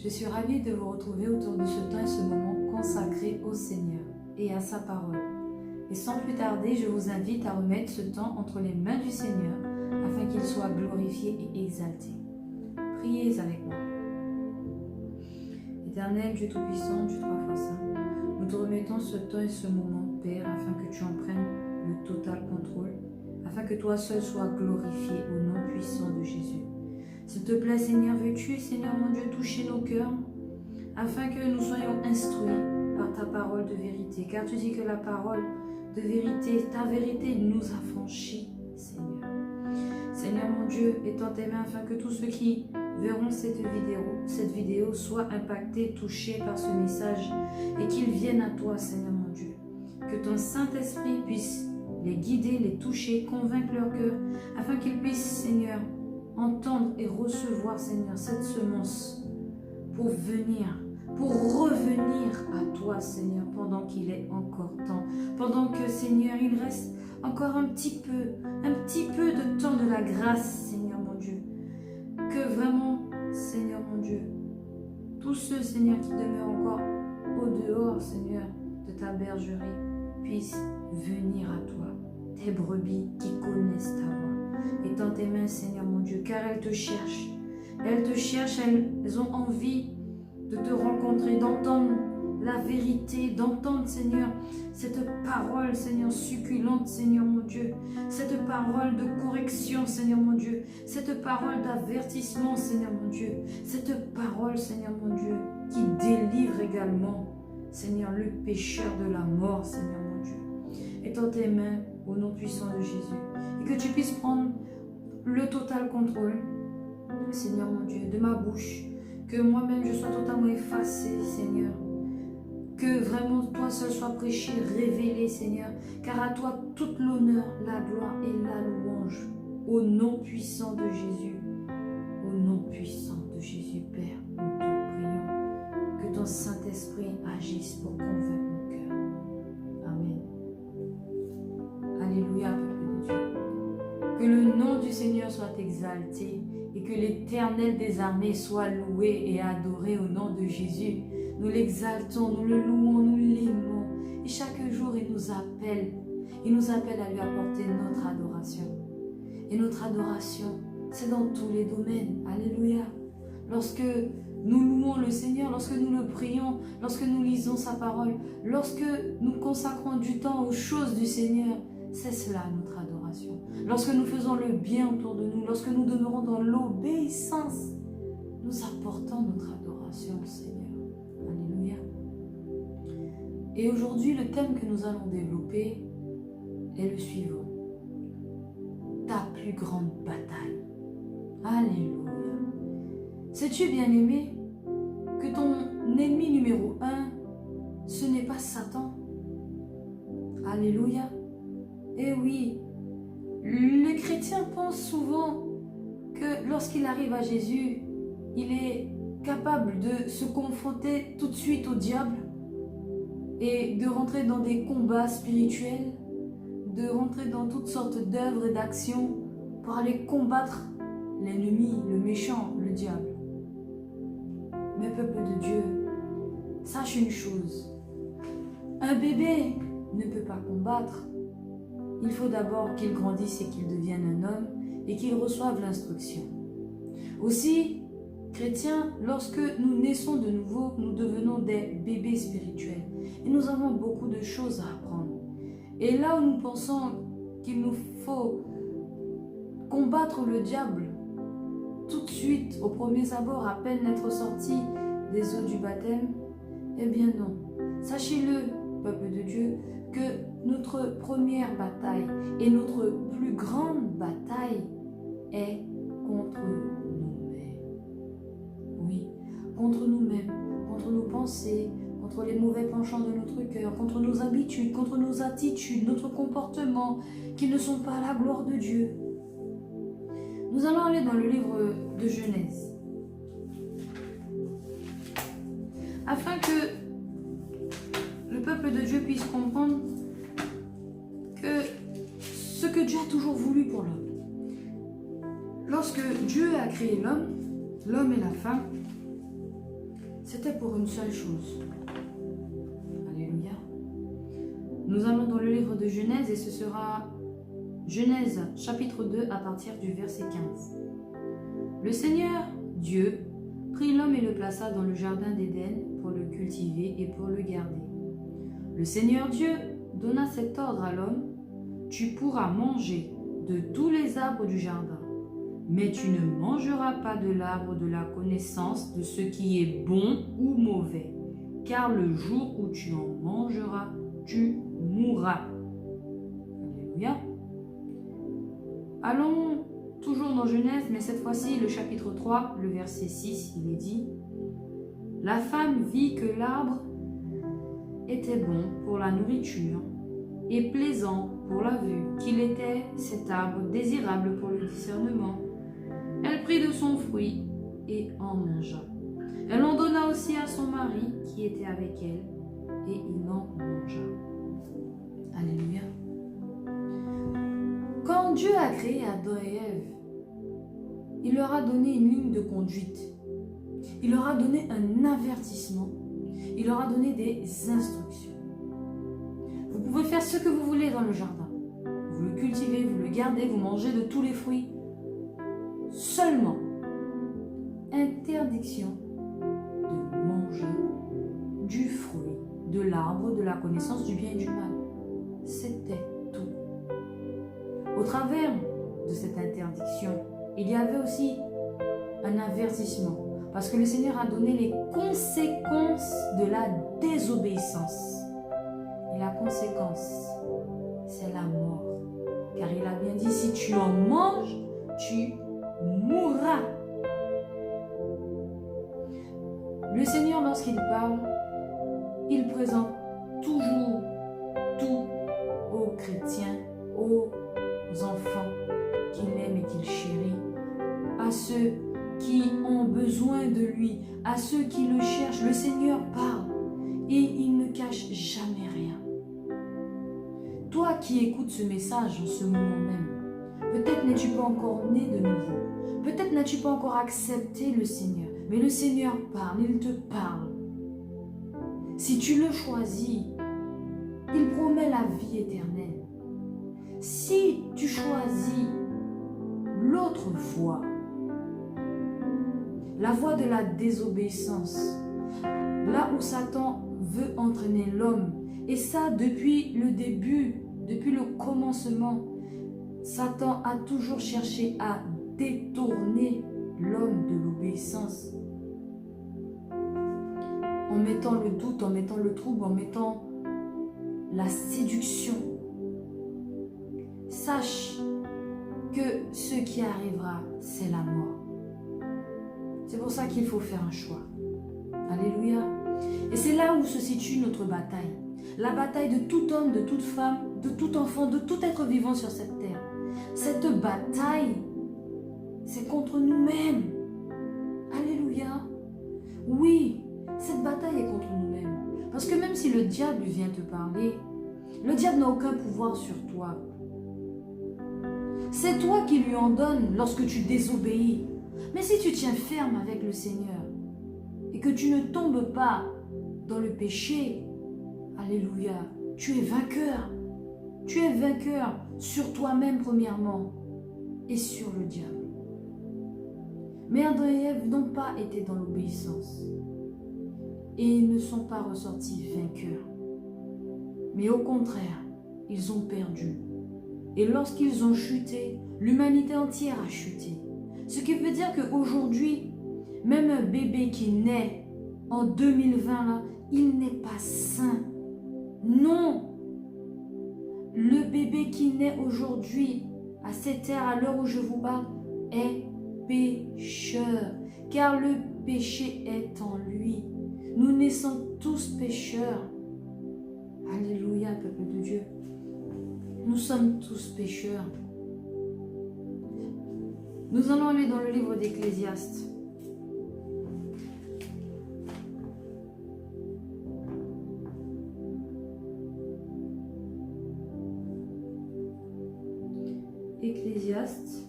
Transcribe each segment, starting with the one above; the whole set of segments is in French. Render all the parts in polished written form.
Je suis ravie de vous retrouver autour de ce temps et ce moment consacré au Seigneur et à sa parole. Et sans plus tarder, je vous invite à remettre ce temps entre les mains du Seigneur afin qu'il soit glorifié et exalté. Priez avec moi. Éternel Dieu Tout-Puissant, Dieu trois fois saint, nous te remettons ce temps et ce moment, Père, afin que tu en prennes le total contrôle, afin que toi seul sois glorifié au nom puissant de Jésus. S'il te plaît, Seigneur, veux-tu, Seigneur mon Dieu, toucher nos cœurs, afin que nous soyons instruits par ta parole de vérité, car tu dis que la parole de vérité, ta vérité nous affranchit, Seigneur. Seigneur mon Dieu, étends tes mains afin que tous ceux qui verront cette vidéo soient impactés, touchés par ce message et qu'ils viennent à toi, Seigneur mon Dieu. Que ton Saint-Esprit puisse les guider, les toucher, convaincre leur cœur, afin qu'ils puissent, Seigneur, entendre et recevoir, Seigneur, cette semence pour revenir à toi, Seigneur, pendant qu'il est encore temps. Pendant que, Seigneur, il reste encore un petit peu de temps de la grâce, Seigneur mon Dieu. Que vraiment, Seigneur mon Dieu, tous ceux, Seigneur, qui demeurent encore au dehors, Seigneur, de ta bergerie, puissent venir à toi, tes brebis qui connaissent ta voix. Étends tes mains, Seigneur mon Dieu, car elles te cherchent. Elles te cherchent, elles ont envie de te rencontrer, d'entendre la vérité, d'entendre, Seigneur, cette parole, Seigneur, succulente, Seigneur mon Dieu, cette parole de correction, Seigneur mon Dieu, cette parole d'avertissement, Seigneur mon Dieu, cette parole, Seigneur mon Dieu, qui délivre également, Seigneur, le pécheur de la mort, Seigneur mon Dieu. Étends tes mains au nom puissant de Jésus et que tu puisses prendre le total contrôle, Seigneur mon Dieu, de ma bouche, que moi-même je sois totalement effacé, Seigneur. Que vraiment toi seul soit prêché, révélé, Seigneur. Car à toi toute l'honneur, la gloire et la louange. Au nom puissant de Jésus. Au nom puissant de Jésus, Père, nous te prions. Que ton Saint-Esprit agisse pour convaincre mon cœur. Amen. Alléluia, peuple de Dieu. Que le nom du Seigneur soit exalté et que l'Éternel des armées soit loué et adoré au nom de Jésus. Nous l'exaltons, nous le louons, nous l'aimons. Et chaque jour, il nous appelle. Il nous appelle à lui apporter notre adoration. Et notre adoration, c'est dans tous les domaines. Alléluia. Lorsque nous louons le Seigneur, lorsque nous le prions, lorsque nous lisons sa parole, lorsque nous consacrons du temps aux choses du Seigneur, c'est cela notre adoration. Lorsque nous faisons le bien autour de nous, lorsque nous demeurons dans l'obéissance, nous apportons notre adoration au Seigneur. Alléluia. Et aujourd'hui, le thème que nous allons développer est le suivant. Ta plus grande bataille. Alléluia. Sais-tu, bien-aimé, que ton ennemi numéro 1, ce n'est pas Satan? Alléluia. Eh oui, les chrétiens pensent souvent que lorsqu'il arrive à Jésus, il est capable de se confronter tout de suite au diable et de rentrer dans des combats spirituels, de rentrer dans toutes sortes d'œuvres et d'actions pour aller combattre l'ennemi, le méchant, le diable. Mais peuple de Dieu, sache une chose, un bébé ne peut pas combattre. Il faut d'abord qu'il grandisse et qu'il devienne un homme et qu'il reçoive l'instruction. Aussi, chrétiens, lorsque nous naissons de nouveau, nous devenons des bébés spirituels. Et nous avons beaucoup de choses à apprendre. Et là où nous pensons qu'il nous faut combattre le diable, tout de suite, au premier abord, à peine être sorti des eaux du baptême, eh bien non. Sachez-le, peuple de Dieu, que notre première bataille et notre plus grande bataille est contre nous-mêmes. Oui, contre nous-mêmes, contre nos pensées, contre les mauvais penchants de notre cœur, contre nos habitudes, contre nos attitudes, notre comportement, qui ne sont pas à la gloire de Dieu. Nous allons aller dans le livre de Genèse, afin que le peuple de Dieu puisse comprendre que ce que Dieu a toujours voulu pour l'homme. Lorsque Dieu a créé l'homme et la femme, c'était pour une seule chose. Alléluia. Nous allons dans le livre de Genèse et ce sera Genèse chapitre 2 à partir du verset 15. Le Seigneur, Dieu, prit l'homme et le plaça dans le jardin d'Éden pour le cultiver et pour le garder. Le Seigneur Dieu donna cet ordre à l'homme: tu pourras manger de tous les arbres du jardin, mais tu ne mangeras pas de l'arbre de la connaissance de ce qui est bon ou mauvais, car le jour où tu en mangeras, tu mourras. Alléluia. Allons toujours dans Genèse, mais cette fois-ci le chapitre 3, le verset 6, il est dit: la femme vit que l'arbre était bon pour la nourriture et plaisant pour la vue, qu'il était cet arbre désirable pour le discernement. Elle prit de son fruit et en mangea. Elle en donna aussi à son mari qui était avec elle, et il en mangea. Alléluia. Quand Dieu a créé Adam et Ève, il leur a donné une ligne de conduite. Il leur a donné un avertissement. Il leur a donné des instructions. Vous pouvez faire ce que vous voulez dans le jardin. Vous le cultivez, vous le gardez, vous mangez de tous les fruits. Seulement, interdiction de manger du fruit de l'arbre de la connaissance du bien et du mal. C'était tout. Au travers de cette interdiction, il y avait aussi un avertissement. Parce que le Seigneur a donné les conséquences de la désobéissance. Et la conséquence, c'est la mort. Car il a bien dit, si tu en manges, tu mourras. Le Seigneur, lorsqu'il parle, il présente toujours tout aux chrétiens, aux enfants qu'il aime et qu'il chérit, à ceux qui ont besoin de lui, à ceux qui le cherchent. Le Seigneur parle et il ne cache jamais rien. Toi qui écoutes ce message en ce moment même, peut-être n'es-tu pas encore né de nouveau, peut-être n'as-tu pas encore accepté le Seigneur, mais le Seigneur parle, il te parle. Si tu le choisis, il promet la vie éternelle. Si tu choisis l'autre voie, la voie de la désobéissance, là où Satan veut entraîner l'homme, et ça depuis le début, depuis le commencement, Satan a toujours cherché à détourner l'homme de l'obéissance. En mettant le doute, en mettant le trouble, en mettant la séduction. Sache que ce qui arrivera, c'est la mort. C'est pour ça qu'il faut faire un choix. Alléluia. Et c'est là où se situe notre bataille. La bataille de tout homme, de toute femme, de tout enfant, de tout être vivant sur cette terre. Cette bataille, c'est contre nous-mêmes. Alléluia. Oui, cette bataille est contre nous-mêmes. Parce que même si le diable vient te parler, le diable n'a aucun pouvoir sur toi. C'est toi qui lui en donnes lorsque tu désobéis. Mais si tu tiens ferme avec le Seigneur et que tu ne tombes pas dans le péché, alléluia, tu es vainqueur. Tu es vainqueur sur toi-même premièrement et sur le diable. Mais Adam et Ève n'ont pas été dans l'obéissance et ils ne sont pas ressortis vainqueurs. Mais au contraire, ils ont perdu. Et lorsqu'ils ont chuté, l'humanité entière a chuté. Ce qui veut dire qu'aujourd'hui, même un bébé qui naît en 2020, là, il n'est pas saint. Non. Le bébé qui naît aujourd'hui, à cette ère, à l'heure où je vous parle, est pécheur. Car le péché est en lui. Nous naissons tous pécheurs. Alléluia, peuple de Dieu. Nous sommes tous pécheurs. Nous allons aller dans le livre d'Ecclésiaste. Ecclésiaste,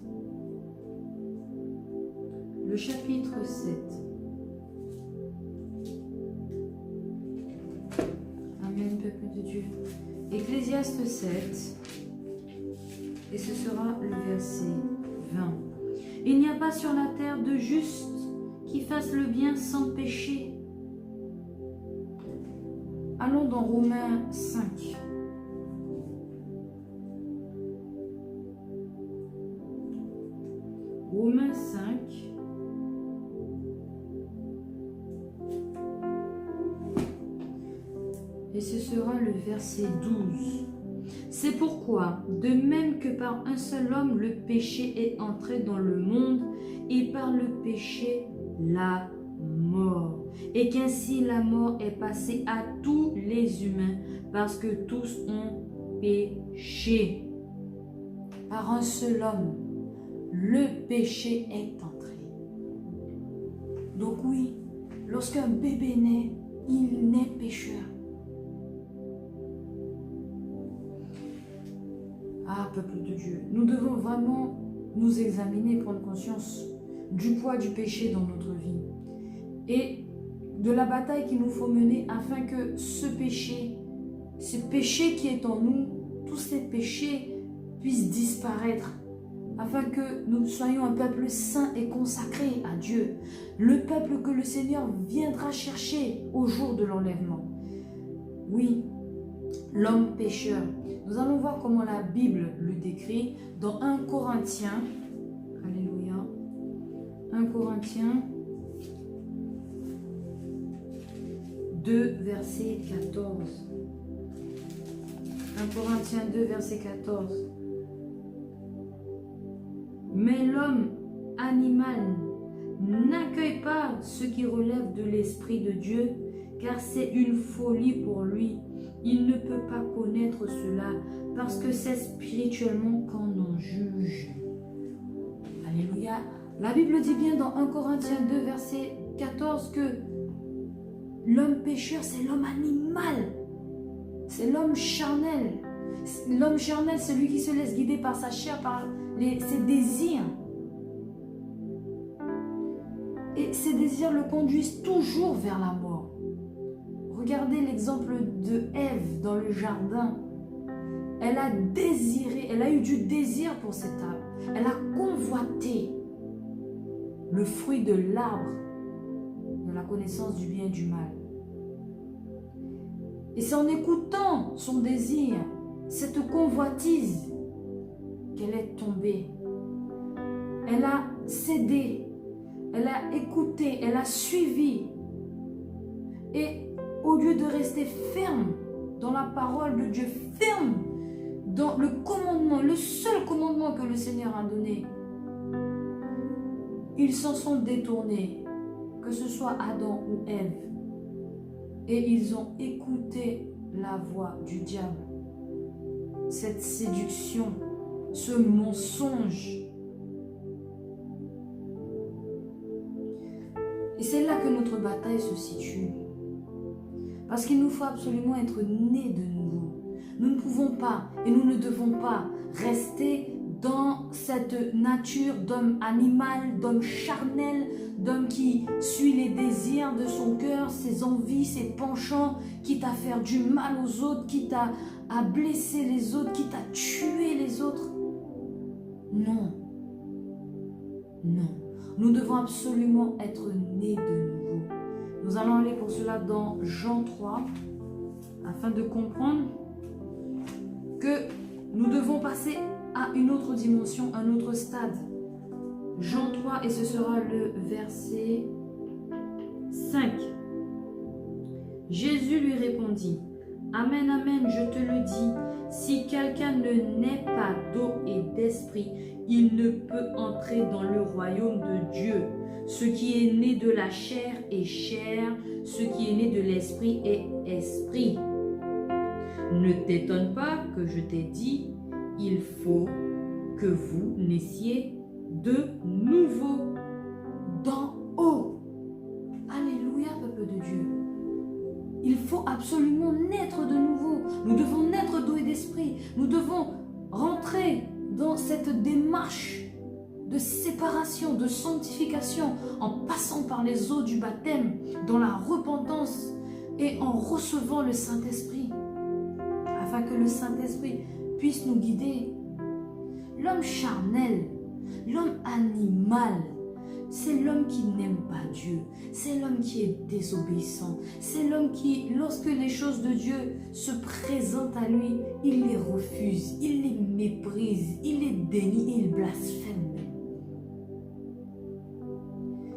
le chapitre 7. Ecclésiaste 7, et ce sera le verset 20. Il n'y a pas sur la terre de juste qui fasse le bien sans péché. Allons dans Romains 5. Romains 5. Et ce sera le verset 12. C'est pourquoi, de même que par un seul homme le péché est entré dans le monde, et par le péché la mort, et qu'ainsi la mort est passée à tous les humains, parce que tous ont péché. Par un seul homme, le péché est entré. Donc oui, lorsqu'un bébé naît, il naît pécheur. Ah, peuple de Dieu, nous devons vraiment nous examiner, prendre conscience du poids du péché dans notre vie et de la bataille qu'il nous faut mener afin que ce péché qui est en nous, tous ces péchés puissent disparaître, afin que nous soyons un peuple saint et consacré à Dieu, le peuple que le Seigneur viendra chercher au jour de l'enlèvement. Oui, l'homme pécheur. Nous allons voir comment la Bible le décrit dans 1 Corinthiens. Alléluia. 1 Corinthiens 2, verset 14. 1 Corinthiens 2, verset 14. Mais l'homme animal n'accueille pas ce qui relève de l'Esprit de Dieu, car c'est une folie pour lui. Il ne peut pas connaître cela, parce que c'est spirituellement qu'on en juge. Alléluia. La Bible dit bien dans 1 Corinthiens 2, verset 14, que l'homme pécheur, c'est l'homme animal. C'est l'homme charnel. L'homme charnel, c'est celui qui se laisse guider par sa chair, par ses désirs. Et ces désirs le conduisent toujours vers la mort. Regardez l'exemple de Ève dans le jardin. Elle a désiré, elle a eu du désir pour cet arbre. Elle a convoité le fruit de l'arbre de la connaissance du bien et du mal. Et c'est en écoutant son désir, cette convoitise, qu'elle est tombée. Elle a cédé, elle a écouté, elle a suivi. Et au lieu de rester ferme dans la parole de Dieu, ferme dans le commandement, le seul commandement que le Seigneur a donné, ils s'en sont détournés, que ce soit Adam ou Ève, et ils ont écouté la voix du diable, cette séduction, ce mensonge. Et c'est là que notre bataille se situe. Parce qu'il nous faut absolument être nés de nouveau. Nous ne pouvons pas et nous ne devons pas rester dans cette nature d'homme animal, d'homme charnel, d'homme qui suit les désirs de son cœur, ses envies, ses penchants, quitte à faire du mal aux autres, quitte à blesser les autres, quitte à tuer les autres. Non. Non. Nous devons absolument être nés de nouveau. Nous allons aller pour cela dans Jean 3, afin de comprendre que nous devons passer à une autre dimension, un autre stade. Jean 3, et ce sera le verset 5. Jésus lui répondit, « Amen, amen, je te le dis, si quelqu'un ne naît pas d'eau et d'esprit, il ne peut entrer dans le royaume de Dieu. Ce qui est né de la chair est chair, ce qui est né de l'esprit est esprit. Ne t'étonne pas que je t'ai dit, il faut que vous naissiez de nouveau d'en haut. » Alléluia, peuple de Dieu. Il faut absolument naître de nouveau. Nous devons naître d'eau et d'esprit. Nous devons rentrer dans cette démarche de séparation, de sanctification, en passant par les eaux du baptême, dans la repentance et en recevant le Saint-Esprit, afin que le Saint-Esprit puisse nous guider. L'homme charnel, l'homme animal, c'est l'homme qui n'aime pas Dieu, c'est l'homme qui est désobéissant, c'est l'homme qui, lorsque les choses de Dieu se présentent à lui, il les refuse, il les méprise, il les dénie et il blasphème.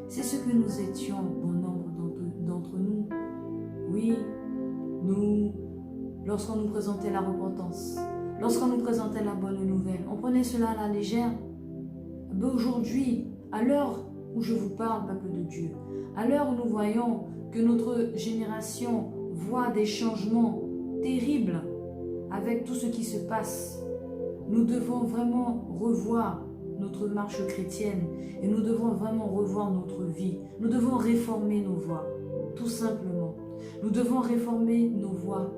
C'est ce que nous étions, bon nombre d'entre nous. Oui, nous, lorsqu'on nous présentait la repentance, lorsqu'on nous présentait la bonne nouvelle, on prenait cela à la légère. Mais aujourd'hui, à l'heure où je vous parle, peuple de Dieu, à l'heure où nous voyons que notre génération voit des changements terribles avec tout ce qui se passe, nous devons vraiment revoir notre marche chrétienne et nous devons vraiment revoir notre vie. Nous devons réformer nos voies, tout simplement. Nous devons réformer nos voies.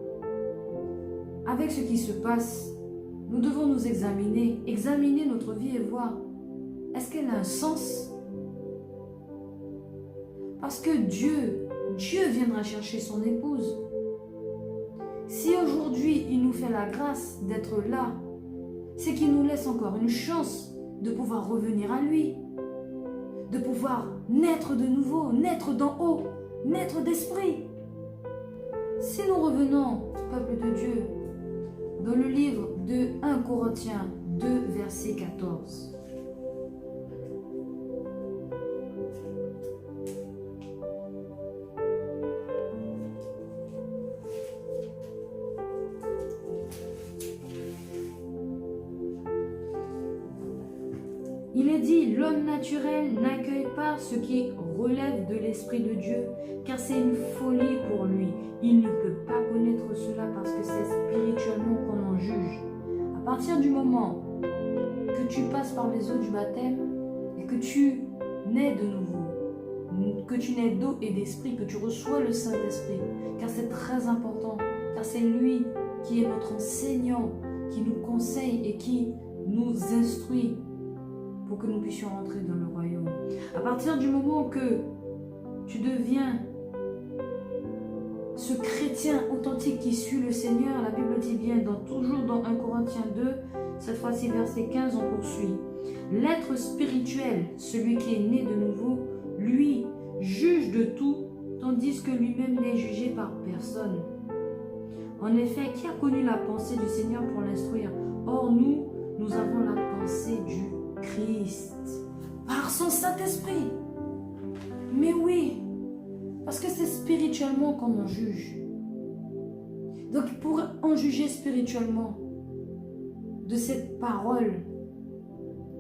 Avec ce qui se passe, nous devons nous examiner notre vie et voir, est-ce qu'elle a un sens? Parce que Dieu viendra chercher son épouse. Si aujourd'hui il nous fait la grâce d'être là, c'est qu'il nous laisse encore une chance de pouvoir revenir à lui, de pouvoir naître de nouveau, naître d'en haut, naître d'esprit. Si nous revenons, peuple de Dieu, dans le livre de 1 Corinthiens 2, verset 14. Il est dit, l'homme naturel n'accueille pas ce qui relève de l'Esprit de Dieu, car c'est une folie pour lui. Il ne peut pas connaître cela parce que c'est spirituellement qu'on en juge. À partir du moment que tu passes par les eaux du baptême et que tu nais de nouveau, que tu nais d'eau et d'esprit, que tu reçois le Saint-Esprit, car c'est très important, car c'est lui qui est notre enseignant, qui nous conseille et qui nous instruit pour que nous puissions rentrer dans le royaume. À partir du moment que tu deviens ce chrétien authentique qui suit le Seigneur, la Bible dit bien, toujours dans 1 Corinthiens 2, cette fois-ci verset 15, on poursuit. L'être spirituel, celui qui est né de nouveau, lui, juge de tout, tandis que lui-même n'est jugé par personne. En effet, qui a connu la pensée du Seigneur pour l'instruire? Or, nous avons la pensée du Christ, par son Saint-Esprit. Mais oui, parce que c'est spirituellement qu'on en juge. Donc pour en juger spirituellement de cette parole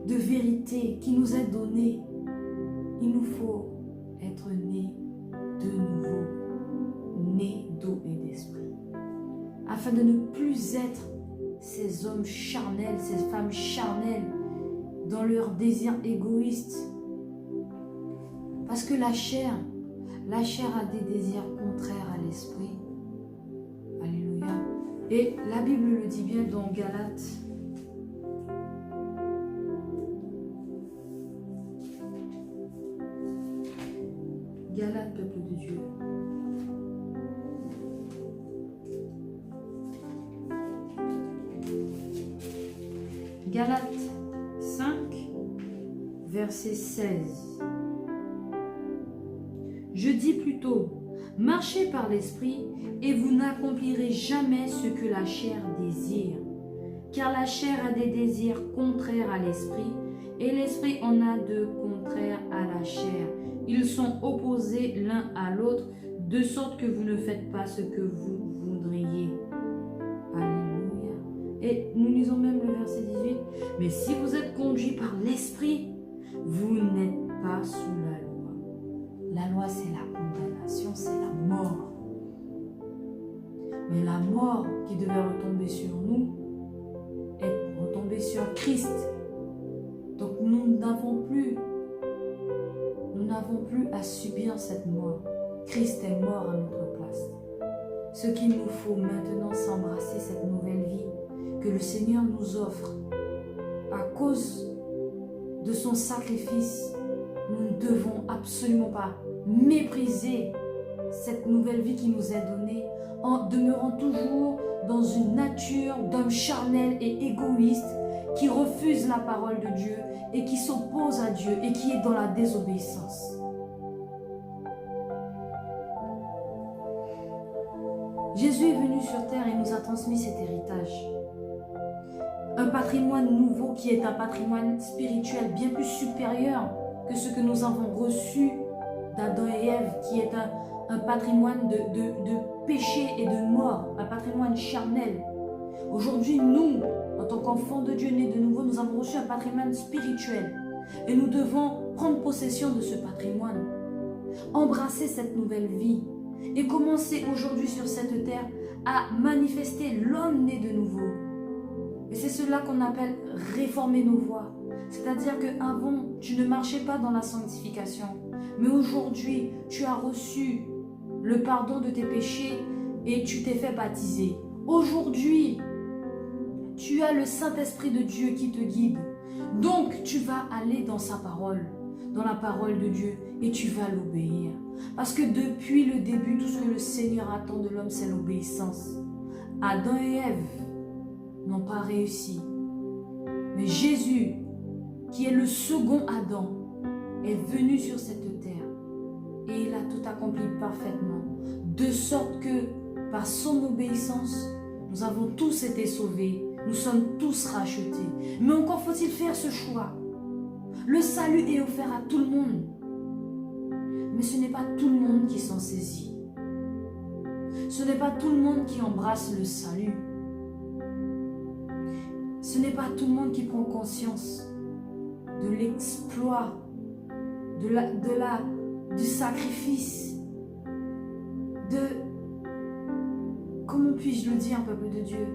de vérité qui nous est donnée, il nous faut être né de nouveau, né d'eau et d'esprit, afin de ne plus être ces hommes charnels, ces femmes charnelles dans leurs désirs égoïstes. Parce que la chair a des désirs contraires à l'esprit. Alléluia. Et la Bible le dit bien dans Galates. Galates, peuple de Dieu. Galates 5, verset 16. Je dis plutôt, marchez par l'esprit et vous n'accomplirez jamais ce que la chair désire. Car la chair a des désirs contraires à l'esprit et l'esprit en a de contraires à la chair. Ils sont opposés l'un à l'autre, de sorte que vous ne faites pas ce que vous voudriez. Alléluia. Et nous lisons même le verset 18. Mais si vous êtes conduits par l'esprit, vous n'êtes pas sous la loi. La loi, c'est la condamnation, c'est la mort. Mais la mort qui devait retomber sur nous est retombée sur Christ. Donc nous n'avons plus à subir cette mort. Christ est mort à notre place. Ce qu'il nous faut maintenant, c'est embrasser cette nouvelle vie que le Seigneur nous offre. À cause de son sacrifice, nous ne devons absolument pas mépriser cette nouvelle vie qui nous est donnée en demeurant toujours dans une nature d'homme charnel et égoïste qui refuse la parole de Dieu et qui s'oppose à Dieu et qui est dans la désobéissance. Jésus est venu sur terre et nous a transmis cet héritage. Un patrimoine nouveau qui est un patrimoine spirituel bien plus supérieur que ce que nous avons reçu d'Adam et Ève, qui est un patrimoine de péché et de mort, un patrimoine charnel. Aujourd'hui, nous, en tant qu'enfants de Dieu nés de nouveau, nous avons reçu un patrimoine spirituel et nous devons prendre possession de ce patrimoine, embrasser cette nouvelle vie et commencer aujourd'hui sur cette terre à manifester l'homme né de nouveau. Et c'est cela qu'on appelle réformer nos voies. C'est-à-dire qu'avant, tu ne marchais pas dans la sanctification. Mais aujourd'hui, tu as reçu le pardon de tes péchés et tu t'es fait baptiser. Aujourd'hui, tu as le Saint-Esprit de Dieu qui te guide. Donc, tu vas aller dans sa parole, dans la parole de Dieu, et tu vas l'obéir. Parce que depuis le début, tout ce que le Seigneur attend de l'homme, c'est l'obéissance. Adam et Ève n'ont pas réussi. Mais Jésus, qui est le second Adam, est venu sur cette terre et il a tout accompli parfaitement, de sorte que par son obéissance, nous avons tous été sauvés, nous sommes tous rachetés. Mais encore faut-il faire ce choix. Le salut est offert à tout le monde, mais ce n'est pas tout le monde qui s'en saisit. Ce n'est pas tout le monde qui embrasse le salut. Ce n'est pas tout le monde qui prend conscience de l'exploit, du sacrifice, comment puis-je le dire, peuple de Dieu,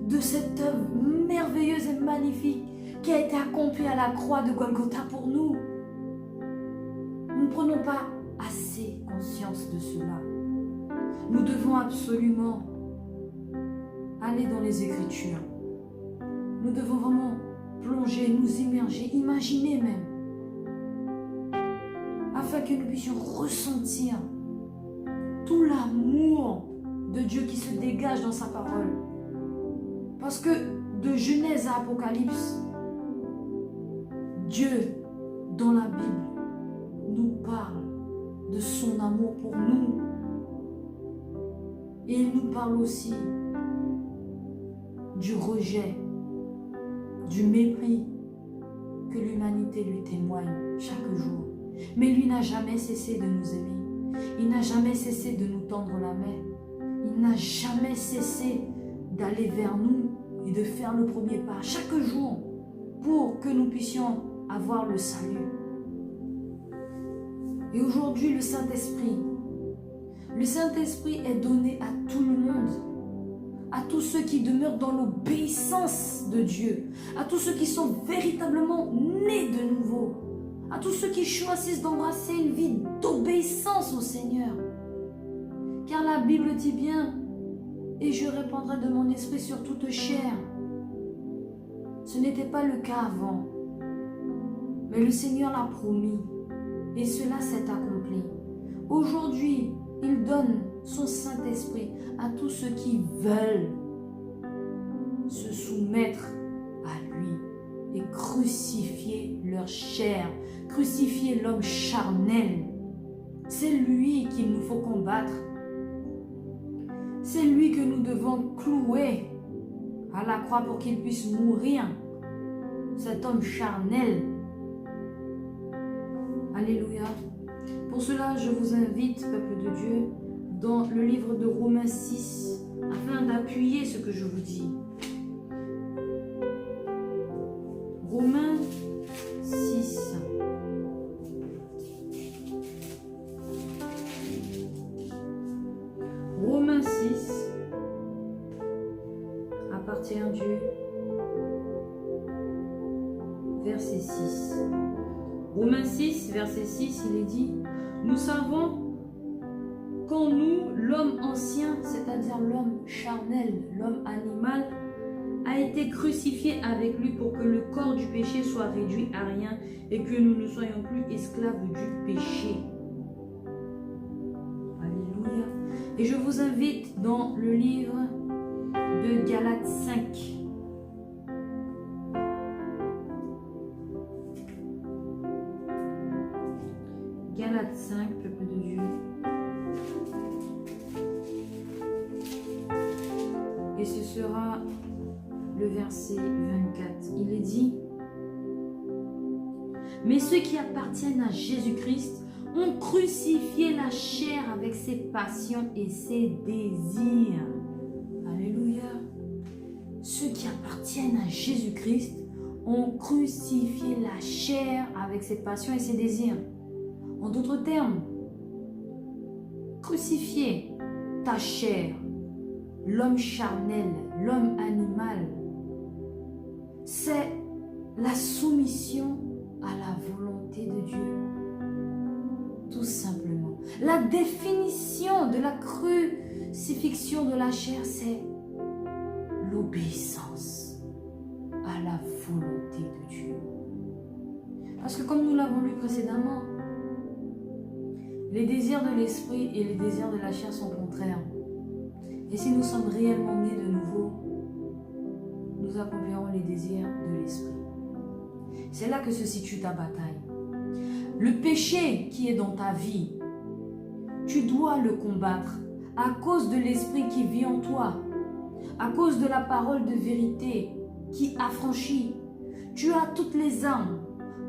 de cette œuvre merveilleuse et magnifique qui a été accomplie à la croix de Golgotha pour nous. Nous ne prenons pas assez conscience de cela. Nous devons absolument aller dans les Écritures. Nous devons vraiment plonger, nous immerger, imaginer même, afin que nous puissions ressentir tout l'amour de Dieu qui se dégage dans sa parole. Parce que de Genèse à Apocalypse, Dieu, dans la Bible, nous parle de son amour pour nous. Et il nous parle aussi du rejet, du mépris que l'humanité lui témoigne chaque jour. Mais lui n'a jamais cessé de nous aimer. Il n'a jamais cessé de nous tendre la main. Il n'a jamais cessé d'aller vers nous et de faire le premier pas chaque jour pour que nous puissions avoir le salut. Et aujourd'hui, le Saint-Esprit est donné à tout le monde, à tous ceux qui demeurent dans l'obéissance de Dieu, à tous ceux qui sont véritablement nés de nouveau, à tous ceux qui choisissent d'embrasser une vie d'obéissance au Seigneur. Car la Bible dit bien, et je répandrai de mon esprit sur toute chair. Ce n'était pas le cas avant, mais le Seigneur l'a promis, et cela s'est accompli. Aujourd'hui, il donne son Saint-Esprit à tous ceux qui veulent se soumettre à lui et crucifier leur chair, crucifier l'homme charnel. C'est lui qu'il nous faut combattre. C'est lui que nous devons clouer à la croix pour qu'il puisse mourir, cet homme charnel. Alléluia. Pour cela, je vous invite, peuple de Dieu, dans le livre de Romains 6, afin d'appuyer ce que je vous dis. Romains 6. Romains 6, à partir du verset 6. Romains 6, verset 6, il est dit: nous savons qu'en nous, l'homme ancien, c'est-à-dire l'homme charnel, l'homme animal, a été crucifié avec lui pour que le corps du péché soit réduit à rien et que nous ne soyons plus esclaves du péché. Alléluia. Et je vous invite dans le livre de Galates 5. Galates 5, peuple de Dieu. Et ce sera le verset 24. Il est dit: mais ceux qui appartiennent à Jésus-Christ ont crucifié la chair avec ses passions et ses désirs. Alléluia. Ceux qui appartiennent à Jésus-Christ ont crucifié la chair avec ses passions et ses désirs. En d'autres termes, crucifier ta chair, l'homme charnel, l'homme animal, c'est la soumission à la volonté de Dieu. Tout simplement. La définition de la crucifixion de la chair, c'est l'obéissance à la volonté de Dieu. Parce que comme nous l'avons lu précédemment, les désirs de l'esprit et les désirs de la chair sont contraires. Et si nous sommes réellement nés de nouveau, nous accomplirons les désirs de l'esprit. C'est là que se situe ta bataille. Le péché qui est dans ta vie, tu dois le combattre à cause de l'esprit qui vit en toi, à cause de la parole de vérité qui affranchit. Tu as toutes les armes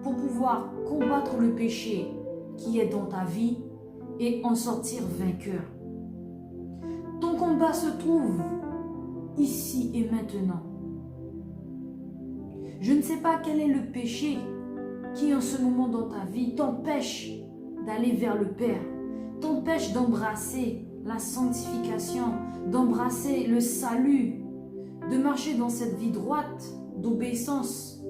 pour pouvoir combattre le péché qui est dans ta vie et en sortir vainqueur. Ton combat se trouve ici et maintenant. Je ne sais pas quel est le péché qui en ce moment dans ta vie t'empêche d'aller vers le Père, t'empêche d'embrasser la sanctification, d'embrasser le salut, de marcher dans cette vie droite d'obéissance.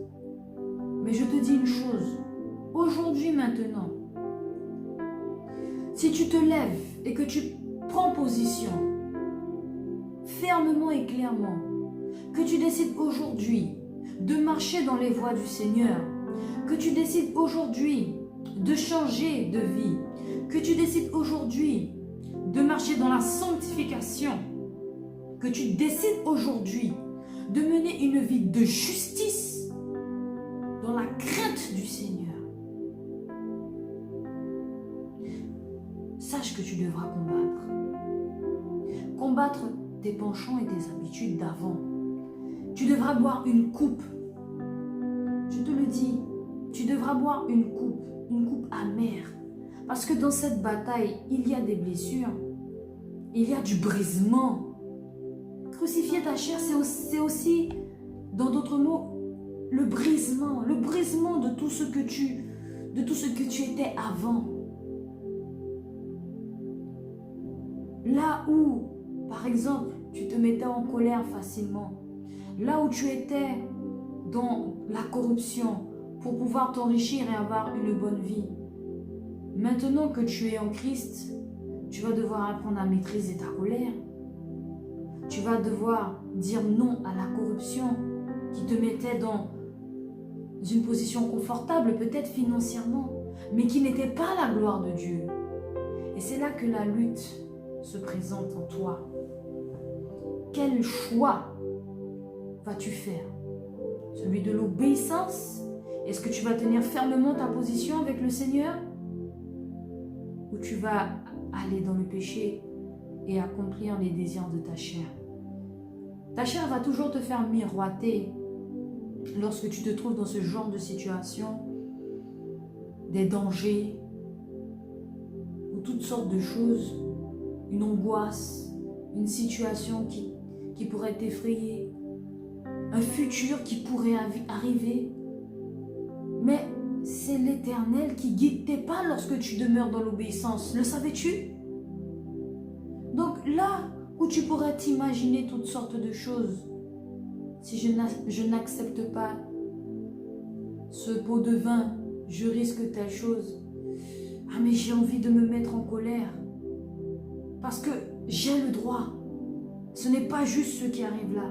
Mais je te dis une chose, aujourd'hui maintenant, si tu te lèves et que tu prends position fermement et clairement, que tu décides aujourd'hui de marcher dans les voies du Seigneur, que tu décides aujourd'hui de changer de vie, que tu décides aujourd'hui de marcher dans la sanctification, que tu décides aujourd'hui de mener une vie de justice dans la crainte du Seigneur, sache que tu devras combattre. Combattre tes penchants et tes habitudes d'avant. Tu devras boire une coupe. Je te le dis, tu devras boire une coupe amère. Parce que dans cette bataille, il y a des blessures. Il y a du brisement. Crucifier ta chair, c'est aussi, dans d'autres mots, le brisement de tout ce que tu étais avant. Là où, par exemple, tu te mettais en colère facilement, là où tu étais dans la corruption pour pouvoir t'enrichir et avoir une bonne vie, maintenant que tu es en Christ, tu vas devoir apprendre à maîtriser ta colère. Tu vas devoir dire non à la corruption qui te mettait dans une position confortable, peut-être financièrement, mais qui n'était pas la gloire de Dieu. Et c'est là que la lutte se présente en toi. Quel choix vas-tu faire? Celui de l'obéissance? Est-ce que tu vas tenir fermement ta position avec le Seigneur? Ou tu vas aller dans le péché et accomplir les désirs de ta chair? Ta chair va toujours te faire miroiter lorsque tu te trouves dans ce genre de situation, des dangers ou toutes sortes de choses, une angoisse, une situation qui pourrait t'effrayer, un futur qui pourrait arriver. Mais c'est l'Éternel qui guide tes pas lorsque tu demeures dans l'obéissance. Le savais-tu? Donc là où tu pourrais t'imaginer toutes sortes de choses, si je n'accepte pas ce pot de vin, je risque telle chose. Ah mais j'ai envie de me mettre en colère parce que j'ai le droit. Ce n'est pas juste ce qui arrive là.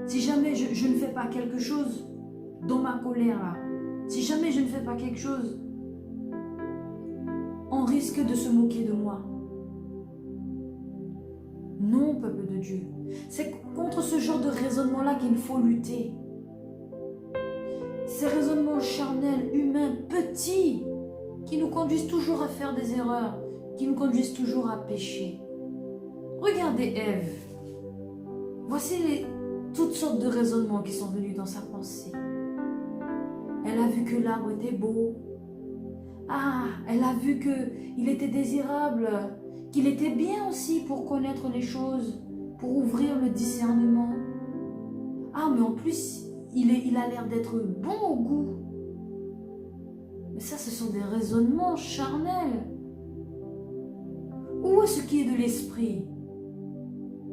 Si jamais je ne fais pas quelque chose dans ma colère là, si jamais je ne fais pas quelque chose, on risque de se moquer de moi. Non, peuple de Dieu. C'est contre ce genre de raisonnement-là qu'il faut lutter. Ces raisonnements charnels, humains, petits, qui nous conduisent toujours à faire des erreurs, qui nous conduisent toujours à pécher. Regardez Ève. Voici toutes sortes de raisonnements qui sont venus dans sa pensée. Elle a vu que l'arbre était beau. Ah, elle a vu qu'il était désirable, qu'il était bien aussi pour connaître les choses, pour ouvrir le discernement. Ah, mais en plus, il a l'air d'être bon au goût. Mais ça, ce sont des raisonnements charnels. Où est ce qui est de l'esprit?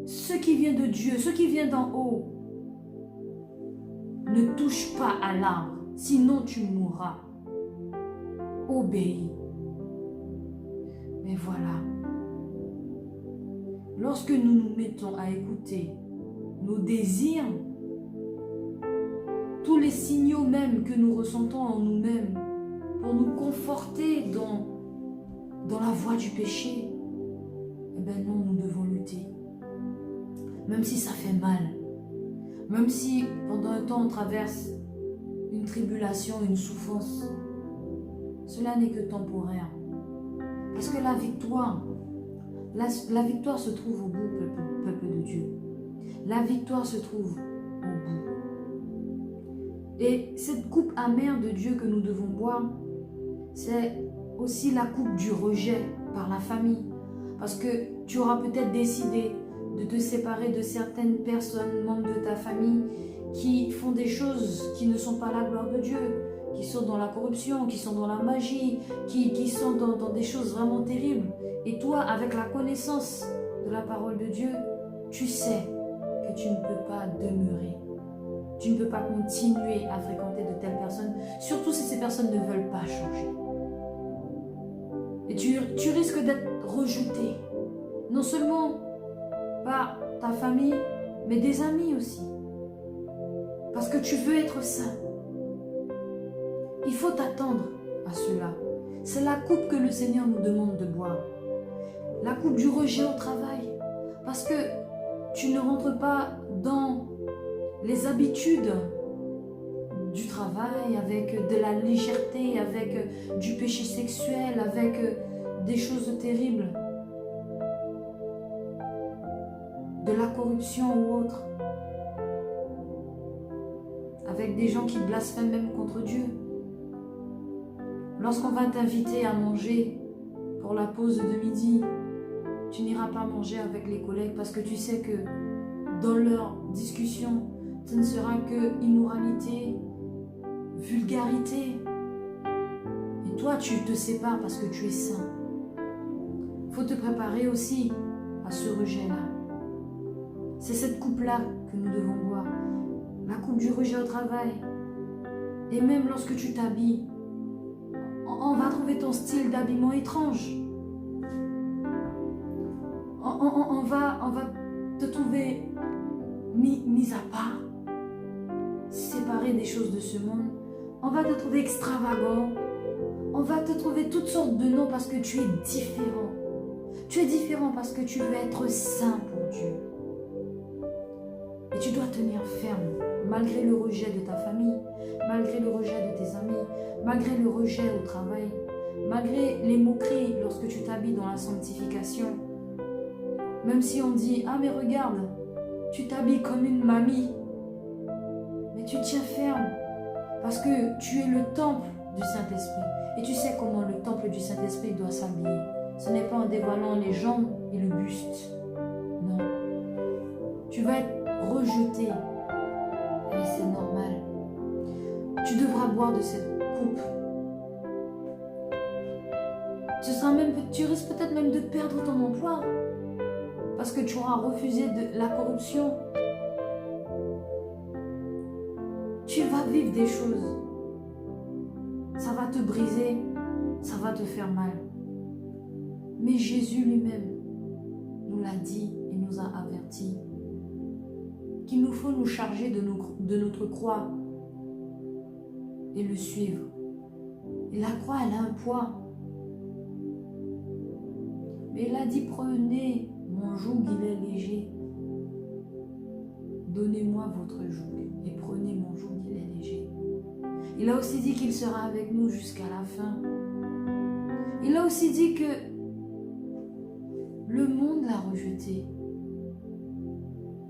Ce qui vient de Dieu, ce qui vient d'en haut. Ne touche pas à l'arbre, sinon tu mourras. Obéis. Mais voilà. Lorsque nous nous mettons à écouter nos désirs, tous les signaux même que nous ressentons en nous-mêmes pour nous conforter dans la voie du péché, eh bien non, nous devons lutter. Même si ça fait mal, même si pendant un temps on traverse une tribulation, une souffrance, cela n'est que temporaire. Parce que la victoire se trouve au bout, peuple de Dieu. La victoire se trouve au bout. Et cette coupe amère de Dieu que nous devons boire, c'est aussi la coupe du rejet par la famille. Parce que tu auras peut-être décidé de te séparer de certaines personnes, membres de ta famille, qui font des choses qui ne sont pas la gloire de Dieu, qui sont dans la corruption, qui sont dans la magie, qui sont dans des choses vraiment terribles. Et toi, avec la connaissance de la parole de Dieu, tu sais que tu ne peux pas demeurer. Tu ne peux pas continuer à fréquenter de telles personnes, surtout si ces personnes ne veulent pas changer. Et tu risques d'être rejeté, non seulement par ta famille, mais des amis aussi. Parce que tu veux être saint. Il faut t'attendre à cela. C'est la coupe que le Seigneur nous demande de boire. La coupe du rejet au travail. Parce que tu ne rentres pas dans les habitudes du travail avec de la légèreté, avec du péché sexuel, avec des choses terribles, de la corruption ou autre, avec des gens qui blasphèment même contre Dieu. Lorsqu'on va t'inviter à manger pour la pause de midi, tu n'iras pas manger avec les collègues parce que tu sais que dans leur discussion, ce ne sera que immoralité, vulgarité. Et toi, tu te sépares parce que tu es saint. Il faut te préparer aussi à ce rejet-là. C'est cette coupe-là que nous devons boire. La coupe du rejet au travail. Et même lorsque tu t'habilles, on va trouver ton style d'habillement étrange. On va te trouver mis à part, séparé des choses de ce monde. On va te trouver extravagant. On va te trouver toutes sortes de noms parce que tu es différent. Tu es différent parce que tu veux être saint pour Dieu. Et tu dois tenir ferme, malgré le rejet de ta famille, malgré le rejet de tes amis, malgré le rejet au travail, malgré les moqueries lorsque tu t'habilles dans la sanctification. Même si on dit « Ah mais regarde, tu t'habilles comme une mamie », mais tu tiens ferme parce que tu es le temple du Saint-Esprit. Et tu sais comment le temple du Saint-Esprit doit s'habiller. Ce n'est pas en dévoilant les jambes et le buste. Non. Tu vas être rejeté. Et c'est normal. Tu devras boire de cette coupe. Tu risques peut-être même de perdre ton emploi. Parce que tu auras refusé de la corruption. Tu vas vivre des choses. Ça va te briser. Ça va te faire mal. Mais Jésus lui-même nous l'a dit et nous a avertis qu'il nous faut nous charger de notre croix et le suivre. Et la croix, elle a un poids. Mais il a dit, prenez mon joug, il est léger. Donnez-moi votre joug et prenez mon joug, il est léger. Il a aussi dit qu'il sera avec nous jusqu'à la fin. Il a aussi dit que le monde l'a rejeté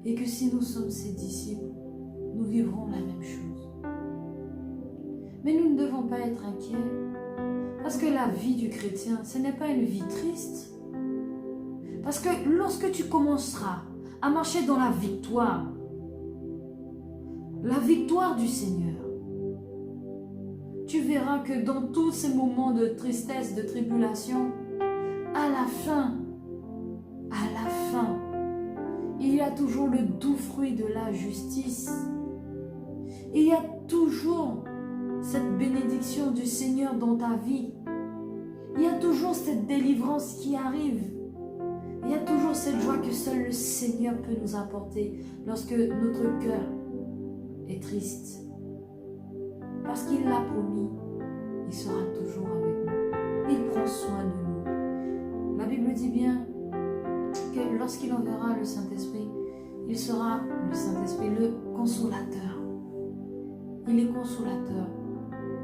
et que si nous sommes ses disciples, nous vivrons la même chose. Mais nous ne devons pas être inquiets parce que la vie du chrétien, ce n'est pas une vie triste. Parce que lorsque tu commenceras à marcher dans la victoire du Seigneur, tu verras que dans tous ces moments de tristesse, de tribulation, à la fin, il y a toujours le doux fruit de la justice. Il y a toujours cette bénédiction du Seigneur dans ta vie. Il y a toujours cette délivrance qui arrive. Il y a toujours cette joie que seul le Seigneur peut nous apporter lorsque notre cœur est triste. Parce qu'il l'a promis, il sera toujours avec nous. Il prend soin de nous. La Bible dit bien que lorsqu'il enverra le Saint-Esprit, il sera le Saint-Esprit, le consolateur. Il est consolateur.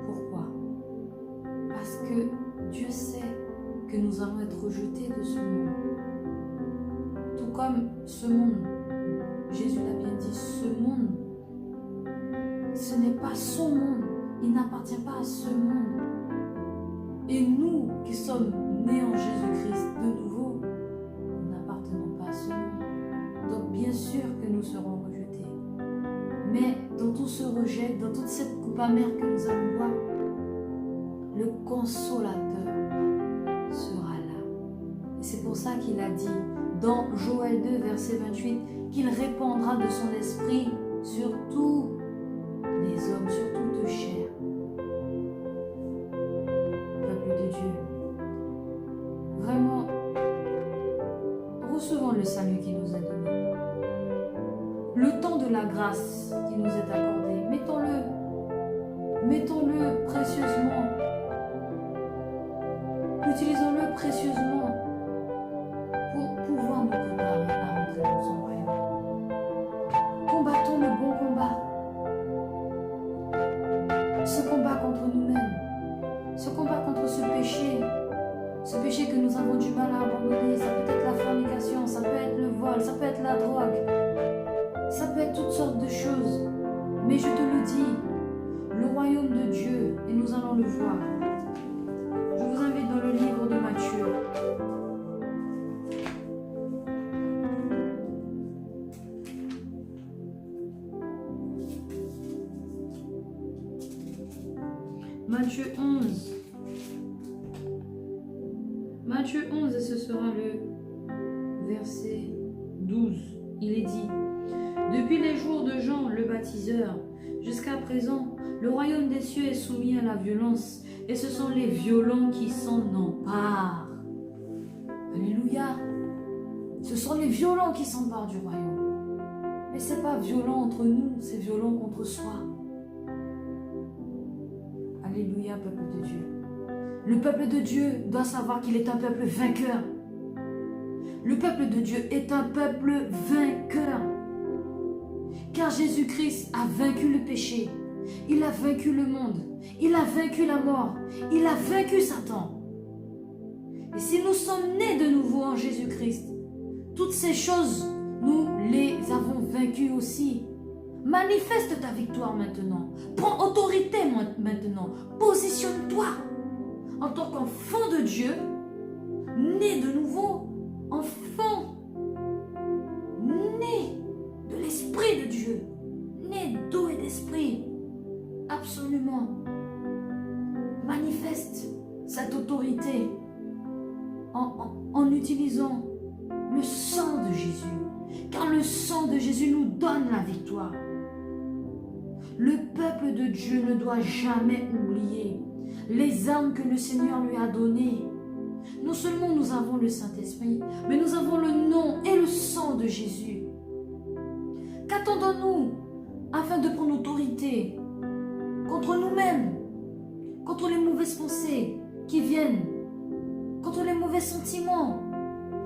Pourquoi? Parce que Dieu sait que nous allons être rejetés de ce monde. Tout comme ce monde, Jésus l'a bien dit, ce monde, ce n'est pas son monde, il n'appartient pas à ce monde. Et nous qui sommes nés en Jésus-Christ de nouveau, nous n'appartenons pas à ce monde. Donc bien sûr que nous serons rejetés. Mais dans tout ce rejet, dans toute cette coupe amère que nous allons boire, le consolateur sera là. Et c'est pour ça qu'il a dit dans Joël 2, verset 28, qu'il répandra de son esprit sur tous les hommes, sur toute chair. Peuple de Dieu, vraiment, recevons le salut qui nous est donné. Le temps de la grâce qui nous est accordé, mettons-le précieusement. Utilisons-le précieusement pour pouvoir nous préparer à rentrer dans son royaume. Combattons le bon combat. Ce combat contre nous-mêmes, ce combat contre ce péché que nous avons du mal à abandonner. Ça peut être la fornication, ça peut être le vol, ça peut être la drogue, ça peut être toutes sortes de choses. Mais je te le dis, le royaume de Dieu, et nous allons le voir. Je vous invite dans le livre de Matthieu. Matthieu 11. Matthieu 11, et ce sera le verset 12. Il est dit: depuis les jours de Jean le baptiseur jusqu'à présent, le royaume des cieux est soumis à la violence, et ce sont les violents qui s'en emparent. Alléluia. Ce sont les violents qui s'emparent du royaume. Mais ce n'est pas violent entre nous, c'est violent contre soi. Alléluia, peuple de Dieu. Le peuple de Dieu doit savoir qu'il est un peuple vainqueur. Le peuple de Dieu est un peuple vainqueur. Car Jésus-Christ a vaincu le péché. Il a vaincu le monde. Il a vaincu la mort. Il a vaincu Satan. Et si nous sommes nés de nouveau en Jésus-Christ, toutes ces choses, nous les avons vaincues aussi. Manifeste ta victoire maintenant. Prends autorité maintenant. Positionne-toi en tant qu'enfant de Dieu, né de nouveau, enfant, né de l'Esprit de Dieu, né d'eau et d'esprit. Absolument. Manifeste cette autorité en utilisant le sang de Jésus. Car le sang de Jésus nous donne la victoire. Le peuple de Dieu ne doit jamais oublier les armes que le Seigneur lui a données. Non seulement nous avons le Saint-Esprit, mais nous avons le nom et le sang de Jésus. Qu'attendons-nous afin de prendre autorité contre nous-mêmes, contre les mauvaises pensées qui viennent, contre les mauvais sentiments?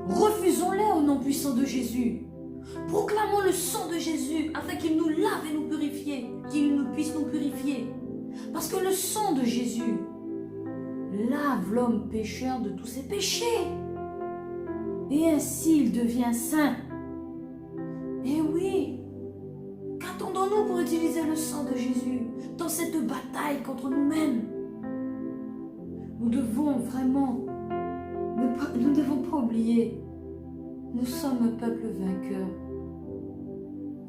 Refusons-les au nom puissant de Jésus. Proclamons le sang de Jésus afin qu'il nous lave et nous purifie, qu'il nous puisse nous purifier. Parce que le sang de Jésus lave l'homme pécheur de tous ses péchés. Et ainsi il devient saint. Et oui, qu'attendons-nous pour utiliser le sang de Jésus dans cette bataille contre nous-mêmes? Nous devons vraiment, nous ne devons pas oublier, nous sommes un peuple vainqueur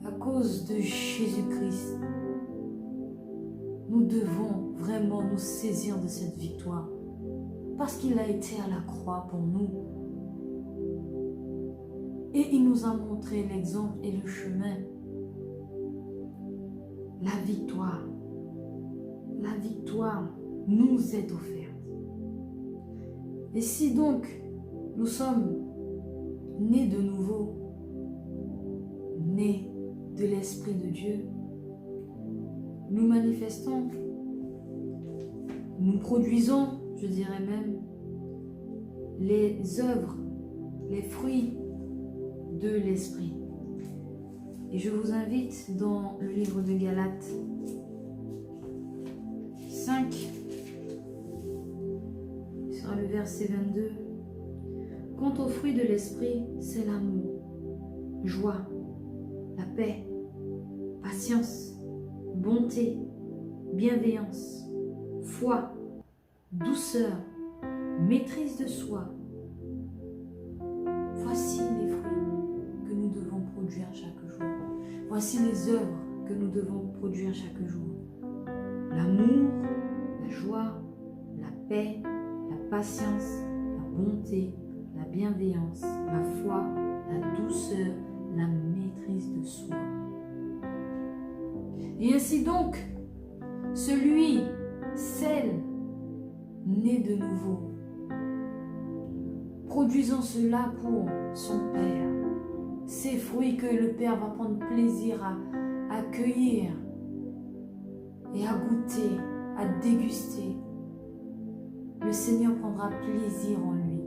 à cause de Jésus-Christ. Nous devons vraiment nous saisir de cette victoire parce qu'il a été à la croix pour nous. Et il nous a montré l'exemple et le chemin. La victoire nous est offerte. Et si donc nous sommes nés de nouveau, nés de l'Esprit de Dieu, nous manifestons, nous produisons, je dirais même, les œuvres, les fruits de l'Esprit. Et je vous invite dans le livre de Galates 5, sur le verset 22. Quant aux fruits de l'Esprit, c'est l'amour, joie, la paix, patience, bonté, bienveillance, foi, douceur, maîtrise de soi. Voici les fruits que nous devons produire chaque jour. Voici les œuvres que nous devons produire chaque jour. L'amour, la joie, la paix, la patience, la bonté, la bienveillance, la foi, la douceur, la maîtrise de soi. Et ainsi donc, celui, celle, né de nouveau, produisant cela pour son Père, ces fruits que le Père va prendre plaisir à accueillir et à goûter, à déguster, le Seigneur prendra plaisir en lui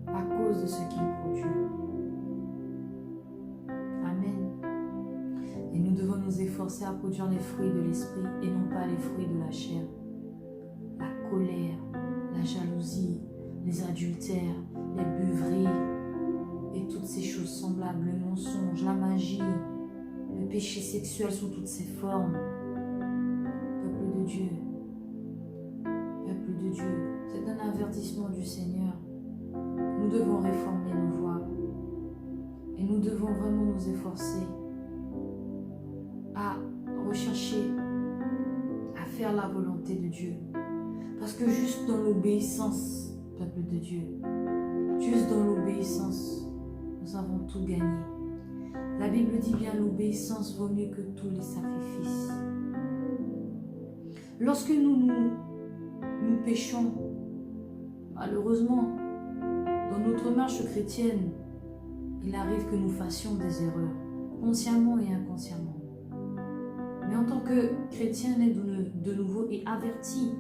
à cause de ce qu'il produit. Amen. Et nous devons nous efforcer à produire les fruits de l'esprit et non pas les fruits de la chair. La colère, la jalousie, les adultères, les beuveries et toutes ces choses semblables, le mensonge, la magie, le péché sexuel sous toutes ses formes. Peuple de Dieu, c'est un avertissement du Seigneur. Nous devons réformer nos voies et nous devons vraiment nous efforcer à rechercher, à faire la volonté de Dieu. Parce que juste dans l'obéissance, peuple de Dieu, juste dans l'obéissance, nous avons tout gagné. La Bible dit bien l'obéissance vaut mieux que tous les sacrifices. Lorsque nous péchons, malheureusement, dans notre marche chrétienne, il arrive que nous fassions des erreurs, consciemment et inconsciemment. Mais en tant que chrétien né de nouveau et averti,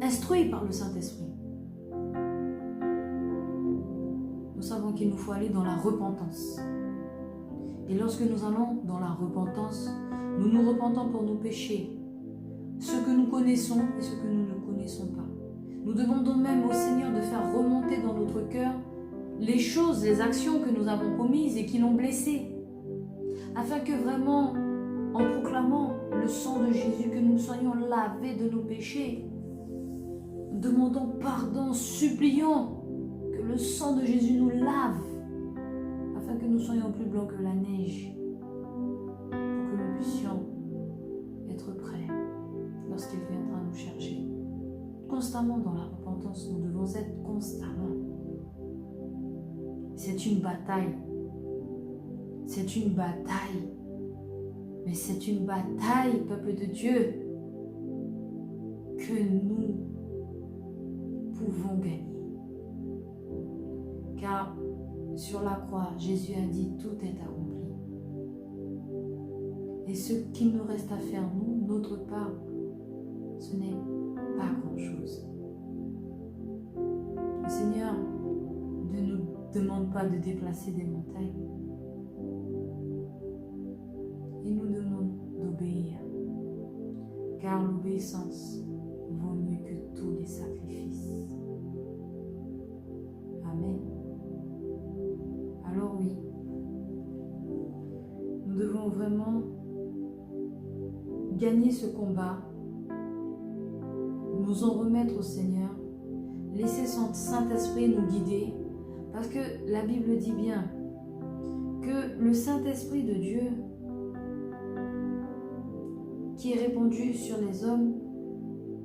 instruit par le Saint-Esprit, nous savons qu'il nous faut aller dans la repentance. Et lorsque nous allons dans la repentance, nous nous repentons pour nos péchés, ce que nous connaissons et ce que nous ne connaissons pas. Nous demandons même au Seigneur de faire remonter dans notre cœur les choses, les actions que nous avons commises et qui l'ont blessé, afin que vraiment, en proclamant le sang de Jésus, que nous soyons lavés de nos péchés. Demandons pardon, supplions que le sang de Jésus nous lave, afin que nous soyons plus blancs que la neige, pour que nous puissions être prêts lorsqu'il viendra nous chercher. Constamment dans la repentance, nous devons être constamment. C'est une bataille. C'est une bataille. Mais c'est une bataille, peuple de Dieu, que nous pouvons gagner. Car sur la croix, Jésus a dit tout est accompli. Et ce qu'il nous reste à faire, nous, notre part, ce n'est pas grand-chose. Le Seigneur demande pas de déplacer des montagnes. Il nous demande d'obéir, car l'obéissance vaut mieux que tous les sacrifices. Amen. Alors oui, nous devons vraiment gagner ce combat, nous en remettre au Seigneur, laisser son Saint-Esprit nous guider, parce que la Bible dit bien que le Saint-Esprit de Dieu qui est répandu sur les hommes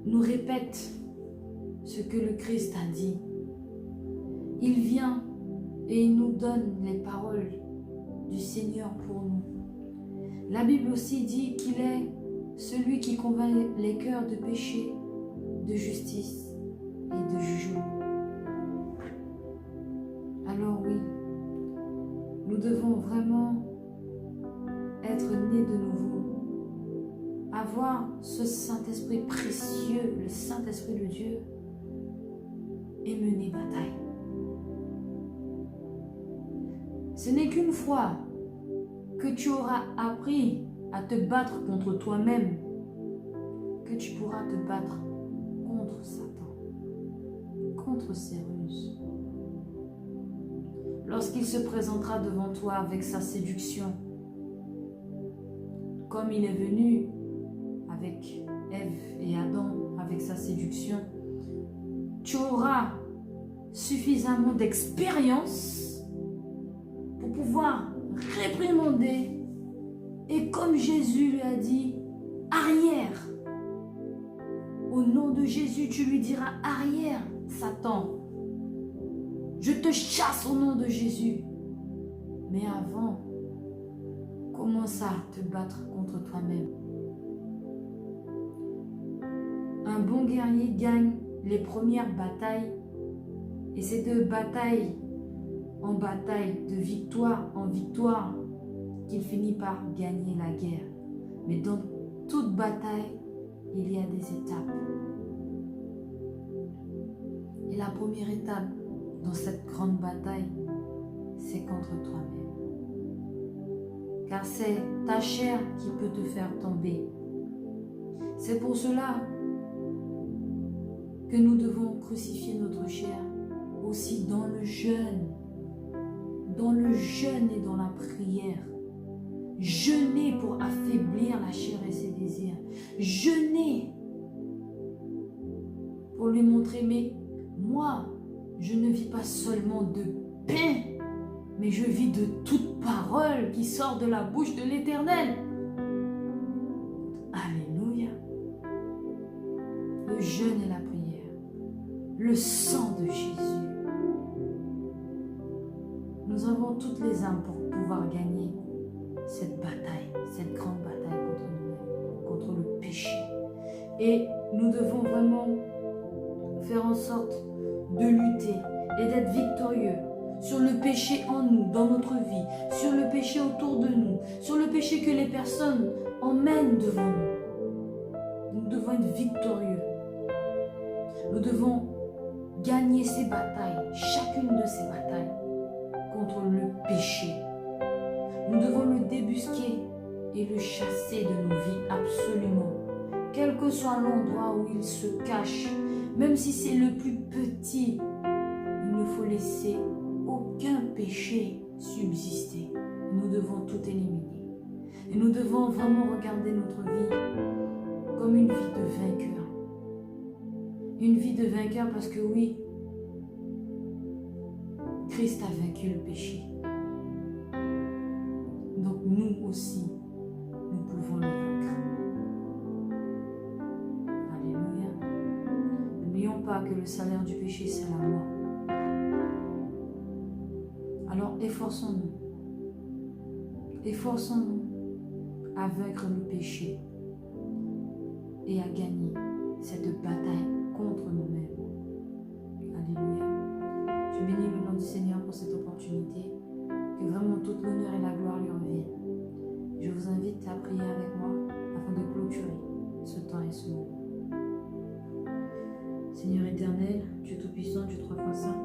nous répète ce que le Christ a dit. Il vient et il nous donne les paroles du Seigneur pour nous. La Bible aussi dit qu'il est celui qui convainc les cœurs de péché, de justice et de jugement. Alors oui, nous devons vraiment être nés de nouveau, avoir ce Saint-Esprit précieux, le Saint-Esprit de Dieu, et mener bataille. Ce n'est qu'une fois que tu auras appris à te battre contre toi-même que tu pourras te battre contre Satan, contre ses ruses. Lorsqu'il se présentera devant toi avec sa séduction, comme il est venu avec Ève et Adam avec sa séduction, tu auras suffisamment d'expérience pour pouvoir réprimander et comme Jésus lui a dit, arrière. Au nom de Jésus, tu lui diras, arrière, Satan. Je te chasse au nom de Jésus. Mais avant, commence à te battre contre toi-même. Un bon guerrier gagne les premières batailles. Et c'est de bataille en bataille, de victoire en victoire, qu'il finit par gagner la guerre. Mais dans toute bataille, il y a des étapes. Et la première étape dans cette grande bataille, c'est contre toi-même. Car c'est ta chair qui peut te faire tomber. C'est pour cela que nous devons crucifier notre chair aussi dans le jeûne et dans la prière. Jeûner pour affaiblir la chair et ses désirs. Jeûner pour lui montrer, mais moi, je ne vis pas seulement de pain, mais je vis de toute parole qui sort de la bouche de l'Éternel. Alléluia. Le jeûne et la prière. Le sang de Jésus. Nous avons toutes les armes pour pouvoir gagner cette bataille, cette grande bataille contre nous-mêmes, contre le péché. Et nous devons vraiment faire en sorte de lutter et d'être victorieux sur le péché en nous, dans notre vie, sur le péché autour de nous, sur le péché que les personnes emmènent devant nous. Nous devons être victorieux. Nous devons gagner ces batailles, chacune de ces batailles, contre le péché. Nous devons le débusquer et le chasser de nos vies absolument. Quel que soit l'endroit où il se cache, même si c'est le plus petit, il ne faut laisser aucun péché subsister. Nous devons tout éliminer. Et nous devons vraiment regarder notre vie comme une vie de vainqueur. Une vie de vainqueur parce que oui, Christ a vaincu le péché. Donc nous aussi, nous pouvons le vaincre. Alléluia. N'oublions pas que le salaire du péché, c'est la mort. Alors efforçons-nous. Efforçons-nous à vaincre le péché et à gagner cette bataille contre nous-mêmes. Alléluia. Je bénis le nom du Seigneur pour cette opportunité. Que vraiment toute l'honneur et la gloire lui reviennent. Je vous invite à prier avec moi afin de clôturer ce temps et ce moment. Seigneur éternel, Dieu Tout-Puissant, Dieu trois fois saint,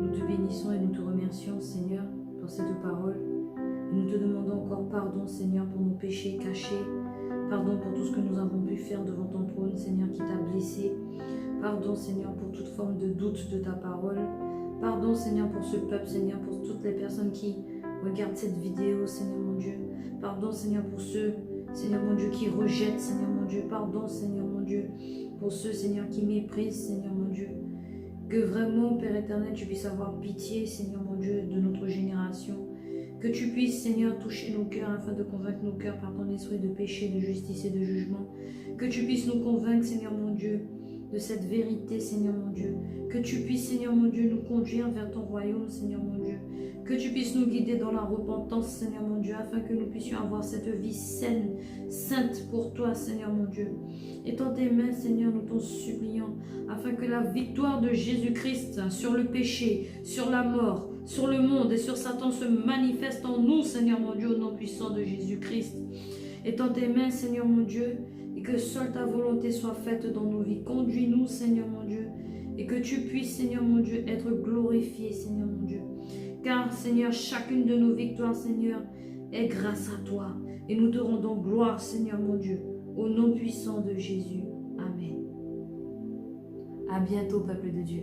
Nous te bénissons et nous te remercions, Seigneur, pour cette parole. Et nous te demandons encore pardon, Seigneur, pour nos péchés cachés. Pardon pour tout ce que nous avons pu faire devant ton trône, Seigneur, qui t'a blessé. Pardon, Seigneur, pour toute forme de doute de ta parole. Pardon, Seigneur, pour ce peuple, Seigneur, pour toutes les personnes qui regardent cette vidéo, Seigneur mon Dieu. Pardon, Seigneur, pour ceux, Seigneur mon Dieu, qui rejettent, Seigneur mon Dieu. Pardon, Seigneur mon Dieu, pour ceux, Seigneur, qui méprisent, Seigneur mon Dieu. Que vraiment, Père éternel, tu puisses avoir pitié, Seigneur mon Dieu, de notre génération. Que tu puisses, Seigneur, toucher nos cœurs afin de convaincre nos cœurs par ton esprit de péché, de justice et de jugement. Que tu puisses nous convaincre, Seigneur mon Dieu, de cette vérité, Seigneur mon Dieu. Que tu puisses, Seigneur mon Dieu, nous conduire vers ton royaume, Seigneur mon Dieu. Que tu puisses nous guider dans la repentance, Seigneur mon Dieu, afin que nous puissions avoir cette vie saine, sainte pour toi, Seigneur mon Dieu. Étends tes mains, Seigneur, nous t'en supplions, afin que la victoire de Jésus-Christ sur le péché, sur la mort, sur le monde et sur Satan se manifeste en nous, Seigneur mon Dieu, au nom puissant de Jésus-Christ. Étends tes mains, Seigneur mon Dieu, et que seule ta volonté soit faite dans nos vies. Conduis-nous, Seigneur mon Dieu, et que tu puisses, Seigneur mon Dieu, être glorifié, Seigneur mon Dieu. Car, Seigneur, chacune de nos victoires, Seigneur, est grâce à toi. Et nous te rendons gloire, Seigneur mon Dieu, au nom puissant de Jésus. Amen. À bientôt, peuple de Dieu.